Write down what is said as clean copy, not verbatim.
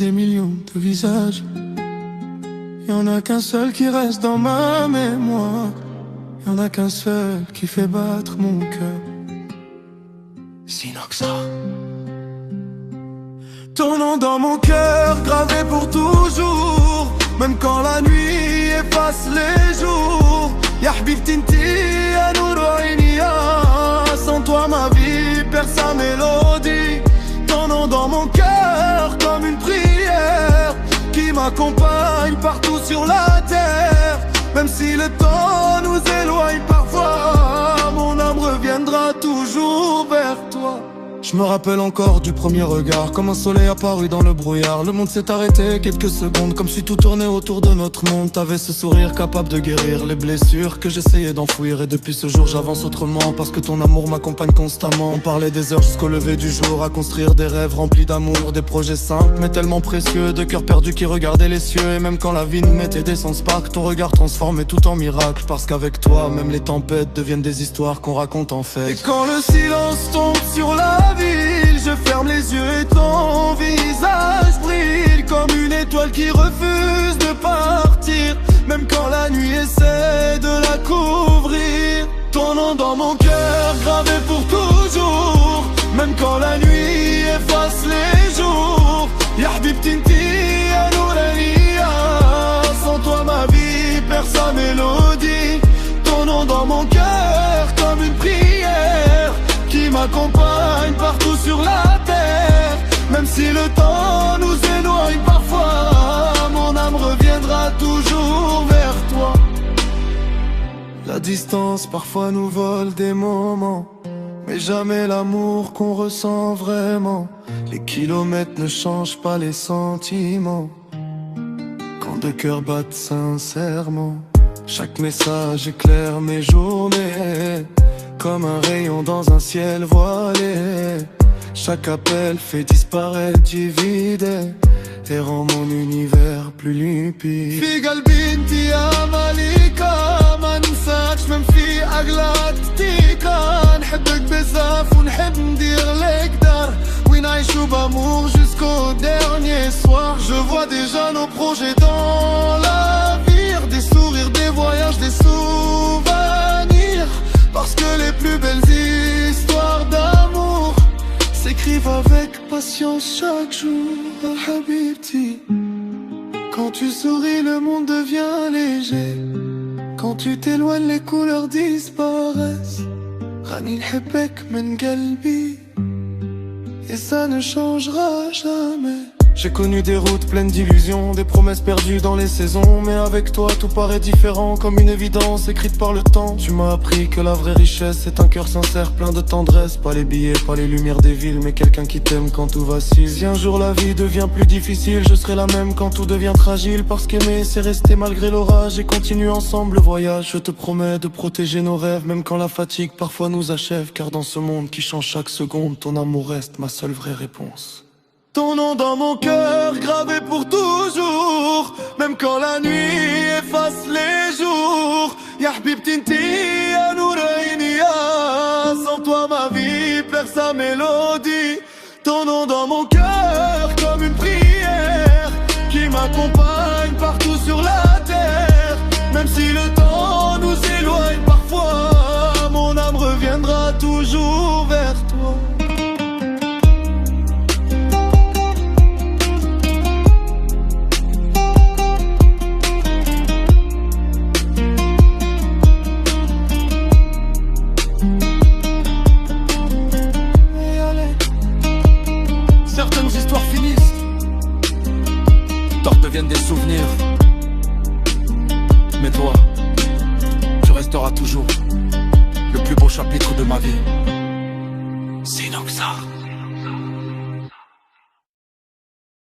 des millions de visages. Y'en a qu'un seul qui reste dans ma mémoire. Y'en a qu'un seul qui fait battre mon cœur. Synoxa. Ton nom dans mon cœur, gravé pour toujours. Même quand la nuit efface les jours. Ya Habibti inti ya nour aini ya. Sans toi ma vie perd sa mélodie. Ton nom dans mon cœur comme une prière qui m'accompagne partout sur la terre. Même si le temps nous éloigne parfois, mon âme reviendra toujours vers toi. Je me rappelle encore du premier regard, comme un soleil apparu dans le brouillard. Le monde s'est arrêté quelques secondes, comme si tout tournait autour de notre monde. T'avais ce sourire capable de guérir les blessures que j'essayais d'enfouir. Et depuis ce jour j'avance autrement, parce que ton amour m'accompagne constamment. On parlait des heures jusqu'au lever du jour, à construire des rêves remplis d'amour. Des projets simples mais tellement précieux, de cœurs perdus qui regardaient les cieux. Et même quand la vie nous mettait des sans spark, ton regard transformait tout en miracle. Parce qu'avec toi, même les tempêtes deviennent des histoires qu'on raconte en fait. Et quand le silence tombe sur la ville, je ferme les yeux et ton visage brille comme une étoile qui refuse de partir, même quand la nuit essaie de la couvrir. Ton nom dans mon cœur, gravé pour toujours. Même quand la nuit efface les jours. Ya Habibti inti ya nour aini ya. Sans toi ma vie perd sa mélodie. Ton nom dans mon cœur comme une prière qui m'accompagne partout sur la terre. Même si le temps nous éloigne parfois, mon âme reviendra toujours vers toi. La distance parfois nous vole des moments, mais jamais l'amour qu'on ressent vraiment. Les kilomètres ne changent pas les sentiments quand deux cœurs battent sincèrement. Chaque message éclaire mes journées comme un rayon dans un ciel voilé. Chaque appel fait disparaître du vide et rend mon univers plus limpide. في قلبي انت يا ملكة ما ننساكش même في أغلى دقيقة. نحبك بزاف ونحب ندير لك دار ونعيشو بامور jusqu'au dernier soir. Je vois déjà nos projets dans l'avenir, des sourires, des voyages, des souvenirs. Parce que les plus belles histoires d'amour s'écrivent avec patience chaque jour. Habibti, quand tu souris le monde devient léger. Quand tu t'éloignes les couleurs disparaissent. Rani nḥبك من قلبي. Et ça ne changera jamais. J'ai connu des routes pleines d'illusions, des promesses perdues dans les saisons. Mais avec toi tout paraît différent, comme une évidence écrite par le temps. Tu m'as appris que la vraie richesse c'est un cœur sincère plein de tendresse. Pas les billets, pas les lumières des villes, mais quelqu'un qui t'aime quand tout vacille. Si un jour la vie devient plus difficile, je serai la même quand tout devient fragile. Parce qu'aimer c'est rester malgré l'orage et continuer ensemble le voyage. Je te promets de protéger nos rêves, même quand la fatigue parfois nous achève. Car dans ce monde qui change chaque seconde, ton amour reste ma seule vraie réponse. Ton nom dans mon cœur, gravé pour toujours. Même quand la nuit efface les jours. Ya Habibti inti ya nour aini ya. Sans toi ma vie perd sa mélodie. Ton nom dans mon cœur comme une prière qui m'accompagne partout sur la terre. Même si le temps nous éloigne parfois, mon âme reviendra toujours vers toi. Certaines histoires finissent, d'autres deviennent des souvenirs. Mais toi, tu resteras toujours le plus beau chapitre de ma vie. Synoxa.